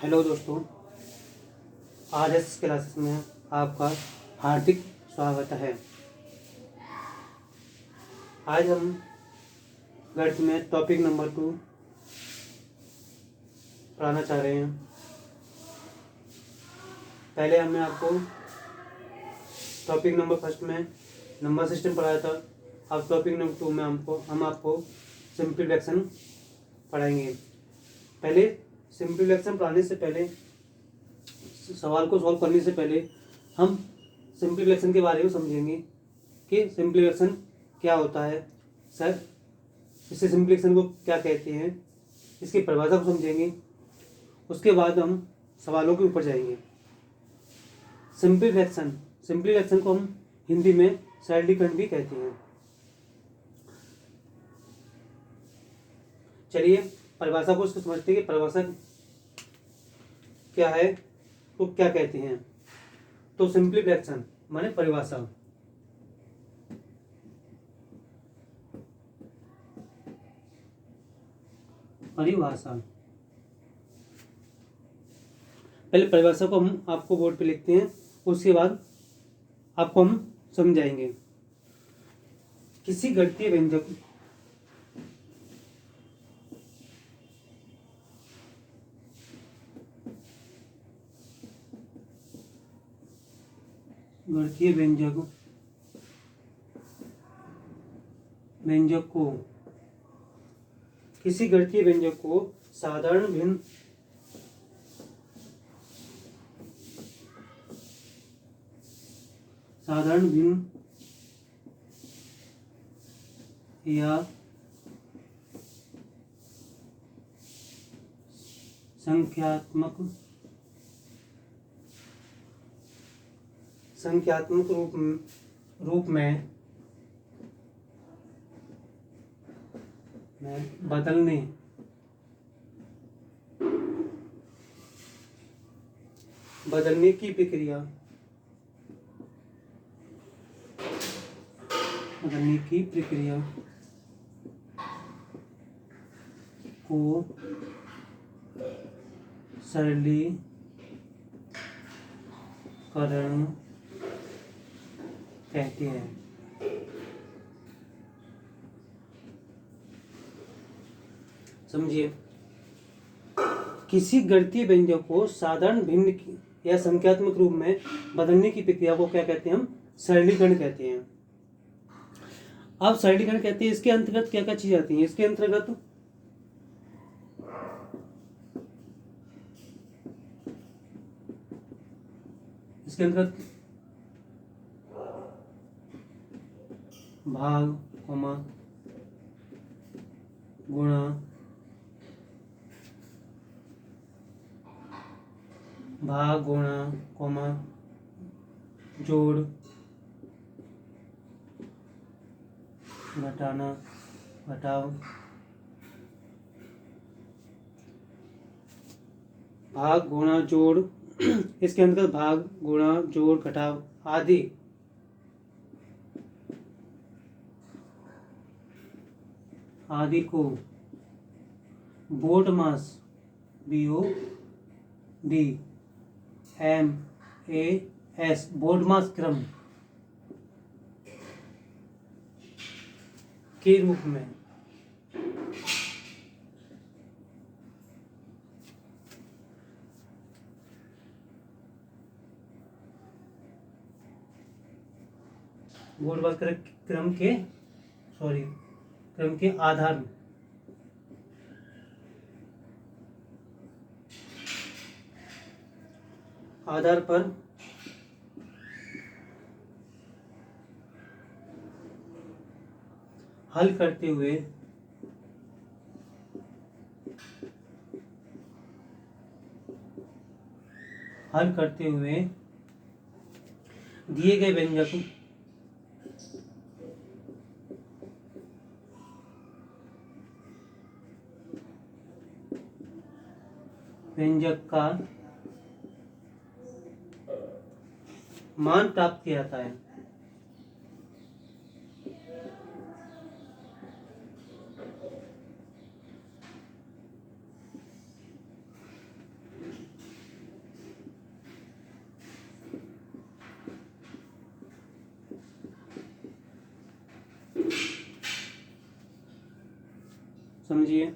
Hello दोस्तों, आज इस क्लासेस में आपका हार्दिक स्वागत है। आज हम गणित में टॉपिक नंबर 2 पढ़ाना चाह रहे हैं। पहले हमने आपको टॉपिक नंबर 1 में नंबर सिस्टम पढ़ाया था। अब टॉपिक नंबर 2 में हम आपको सिंप्लीफिकेशन पढ़ाएंगे। पहले सिंप्लीफिकेशन पढ़ाने से पहले, सवाल को सॉल्व करने से पहले हम सिंप्लीफिकेशन के बारे में समझेंगे कि सिंप्लीफिकेशन क्या होता है, सर इससे सिंप्लीफिकेशन को क्या कहते हैं, इसकी परिभाषा को समझेंगे। उसके बाद हम सवालों के ऊपर जाएंगे। सिंप्लीफिकेशन को हम हिंदी में सरलीकरण भी कहते हैं। चलिए परिभाषा को इसको समझते हैं कि परिभाषा क्या है, तो क्या कहते हैं। तो सिंप्लीफिकेशन माने परिभाषा। पहले परिभाषा को हम आपको बोर्ड पे लिखते हैं, उसके बाद आपको हम समझाएंगे। किसी गणितीय व्यंजक किसी गणितीय व्यंजक को साधारण भिन्न या संख्यात्मक रूप में बदलने की प्रक्रिया को सरलीकरण कहते हैं। समझिए, किसी गणितीय व्यंजक को साधारण भिन्न या संख्यात्मक रूप में बदलने की प्रक्रिया को क्या कहते हैं? हम सरलीकरण कहते हैं। अब सरलीकरण कहते हैं, इसके अंतर्गत क्या क्या चीज आती है? इसके अंतर्गत भाग, गुणा, जोड़, घटाव, भाग, गुणा, जोड़, इसके अंतर्गत भाग, गुणा, जोड़, घटाव आदि को बोर्डमास BODMAS बोर्डमास क्रम के रूप में क्रम के आधार पर हल करते हुए दिए गए व्यंजक का मान प्राप्त किया जाता है। समझिए,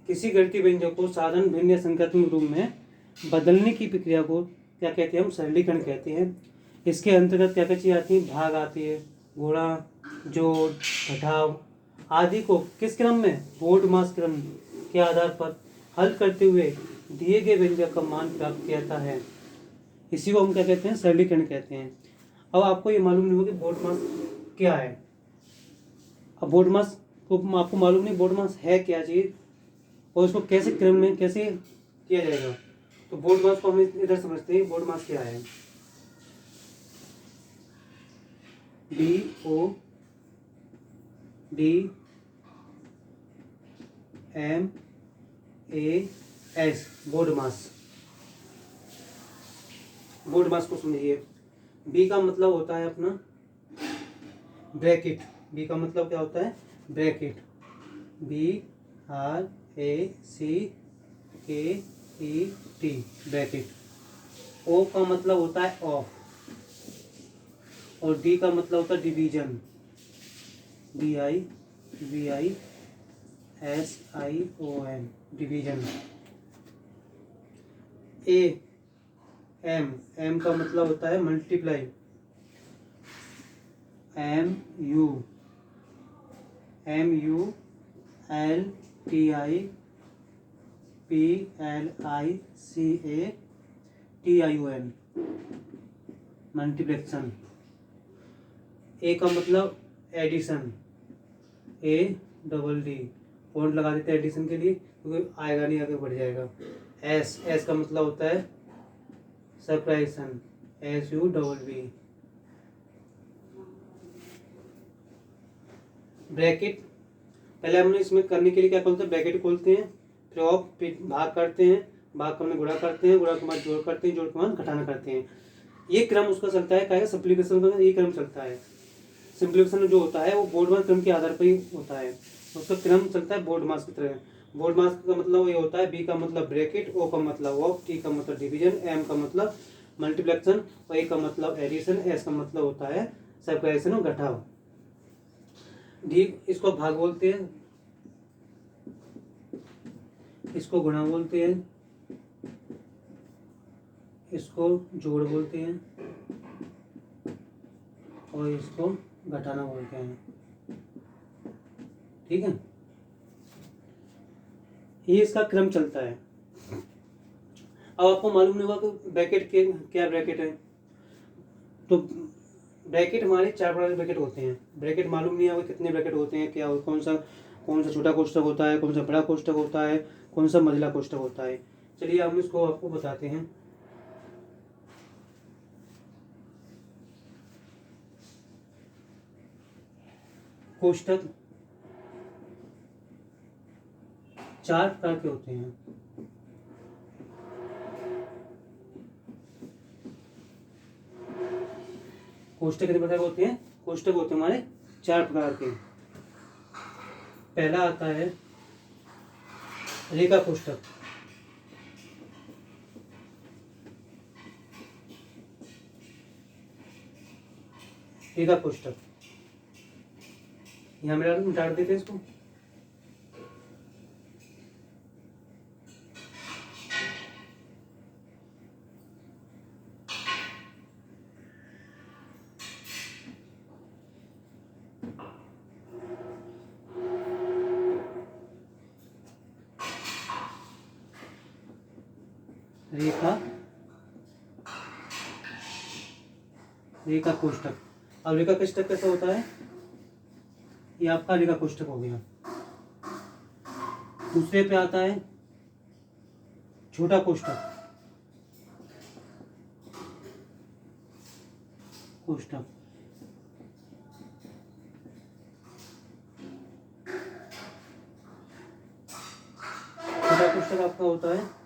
किसी गणितीय व्यंजक को साधारण भिन्न या संख्यात्मक रूप में बदलने की प्रक्रिया को क्या कहते हैं? हम सरलीकरण कहते हैं। इसके अंतर्गत क्या क्या चीज़ आती है? भाग आती है, गुणा, जोड़, घटाव आदि को किस क्रम में? बोर्डमास क्रम के आधार पर हल करते हुए दिए गए व्यंजक का मान प्राप्त किया जाता है। इसी को हम क्या कहते हैं? सरलीकरण कहते हैं। अब आपको ये मालूम नहीं होगा कि बोर्डमास क्या है। अब बोर्डमास को आपको मालूम नहीं बोर्डमास है क्या चीज़ और इसको कैसे क्रम में कैसे किया जाएगा। तो बोर्डमास को हम इधर समझते हैं। बोर्डमास क्या है? BODMAS, बोर्डमास। बोर्डमास को समझिए। बी का मतलब होता है अपना ब्रैकेट। बी का मतलब क्या होता है? ब्रैकेट। BRACKET, bracket. ओ का मतलब होता है ऑफ और डी का मतलब होता है डिवीजन। DIVISION, division. एम का मतलब होता है मल्टीप्लाई। MULTIPLICATION, मल्टीप्लेक्शन। ए का मतलब एडिशन। ADD, पॉइंट लगा देते हैं एडिशन के लिए क्योंकि आएगा नहीं, आगे बढ़ जाएगा। एस का मतलब होता है सब्ट्रैक्शन। SUBB, bracket. पहले हमने इसमें करने के लिए क्या खोलते हैं? ब्रैकेट खोलते हैं, फिर ऑफ, फिर भाग करते हैं, भाग करने गुणा करते हैं, गुणा के बाद जोड़ करते हैं, जोड़ के बाद घटाना करते हैं। ये क्रम उसका चलता है। क्या है? सिंप्लीफिकेशन का ये क्रम चलता है। सिंप्लीफिकेशन जो होता है वो बोर्डमास क्रम के आधार पर ही होता है। उसका क्रम चलता है बोर्डमास की तरह। बोर्डमास का मतलब ये होता है, बी का मतलब ब्रैकेट, ओ का मतलब ऑफ, टी का मतलब डिवीजन, एम का मतलब मल्टीप्लेक्शन और ए का मतलब एडिशन, एस का मतलब होता है सब्ट्रैक्शन और घटाव। डी इसको भाग बोलते हैं, इसको गुणा बोलते हैं, इसको जोड़ बोलते हैं और इसको घटाना बोलते हैं। ठीक है, ये इसका क्रम चलता है। अब आपको मालूम नहीं होगा कि ब्रैकेट के क्या ब्रैकेट है। तो ब्रैकेट हमारे 4 प्रकार के ब्रैकेट होते हैं। ब्रैकेट मालूम नहीं होगा कितने ब्रैकेट होते हैं, क्या कौन सा छोटा कोष्ठक होता है, कौन सा बड़ा कोष्ठक होता है, कौन सा मंझला कोष्ठक होता है। चलिए हम इसको आपको बताते हैं। कोष्ठक 4 प्रकार के होते हैं। कोष्ठक कितने प्रकार के होते हैं? कोष्ठक होते हैं हमारे 4 प्रकार के। पहला आता है रेखा कोष्ठक। रेखा कोष्ठक यहाँ मेरा मिटा देते हैं इसको। रेखा कोष्ठक। अब रेखा कोष्ठक कैसा होता है? ये आपका रेखा कोष्ठक हो गया। दूसरे पे आता है छोटा कोष्ठक। कोष्ठक छोटा कोष्ठक आपका होता है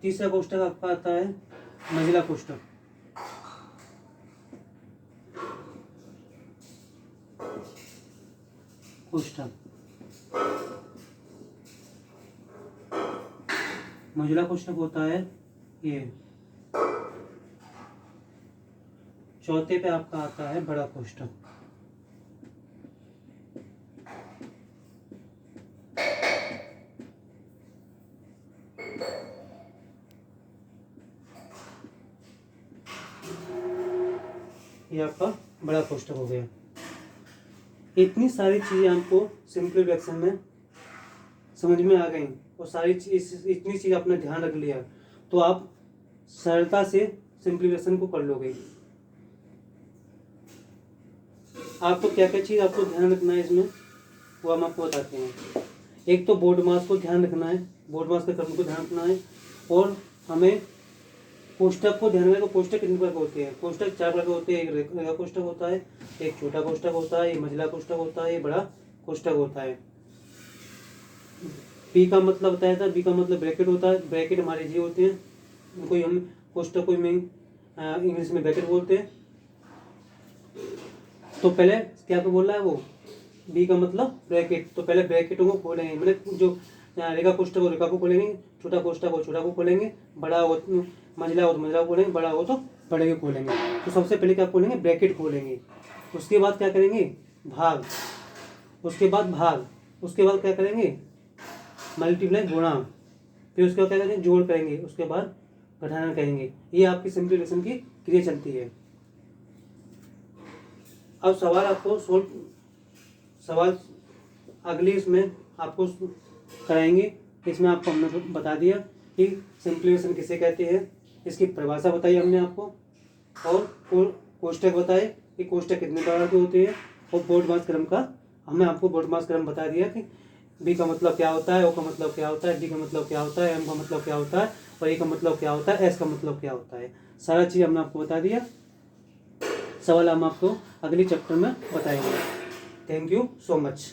तीसरा कोष्ठक आपका आता है मंझला कोष्ठक। मंझला कोष्ठक होता है ये। चौथे पे आपका आता है बड़ा कोष्ठक। बड़ा कोष्टक हो गया। इतनी सारी चीज़ें आपको सिंपल फ्रैक्शन में समझ में आ गई और सारी चीज इतनी चीज़ अपना ध्यान रख लिया तो आप सरलता से सिंप्लीफिकेशन को कर लोगे। आपको क्या क्या चीज़ आपको ध्यान रखना है इसमें वो हम आपको बताते हैं। एक तो बोर्ड मास को ध्यान रखना है, बोर्ड मास के क्रम को ध्यान रखना है और हमें कोष्टक को ध्यान रखना। कोष्टक कितने प्रकार के होते हैं? कोष्टक 4 प्रकार के होते हैं। एक रेखा कोष्टक होता है, एक छोटा कोष्टक होता है, एक मंझला कोष्टक होता है, एक बड़ा कोष्टक होता है। पी का मतलब बताया था, बी का मतलब ब्रैकेट होता है। ब्रैकेट हमारे जी होते हैं, उनको हम कोष्टक को में इंग्लिश में ब्रैकेट बोलते हैं। तो पहले क्या को बोल रहा है वो, बी का मतलब ब्रैकेट। तो पहले ब्रैकेटों को खोलेंगे, मतलब जो रेखा कोष्टक हो रेखा को खोलेंगे, छोटा कोष्टक हो छोटा को खोलेंगे, बड़ा हो मंझला हो तो मंझला को खोलेंगे, बड़ा हो तो बड़े को खोलेंगे। तो सबसे पहले क्या खोलेंगे? ब्रैकेट खोलेंगे। उसके बाद क्या करेंगे? भाग। उसके बाद भाग। उसके बाद क्या करेंगे? मल्टीप्लाई गुणा। फिर उसके बाद क्या करेंगे? जोड़ करेंगे। उसके बाद घटाना करेंगे। ये आपकी सिंप्लीफिकेशन की क्रिया चलती है। अब सवाल अगली इसमें आपको कराएंगे। इसमें आपको हमने बता दिया कि सिंप्लीफिकेशन किसे कहते हैं, इसकी परिभाषा बताई हमने आपको, और कोष्टक बताए कि कोष्टक कितने प्रकार के होते हैं, और बोर्ड मास क्रम का हमने आपको बोर्ड मास क्रम बता दिया कि बी का मतलब क्या होता है, ओ का मतलब क्या होता है, डी का मतलब क्या होता है, एम का मतलब क्या होता है, और ए का मतलब क्या होता है, एस का मतलब क्या होता है। सारा चीज़ हमने आपको बता दिया। सवाल हम आपको अगले चैप्टर में बताएंगे। Thank you so much.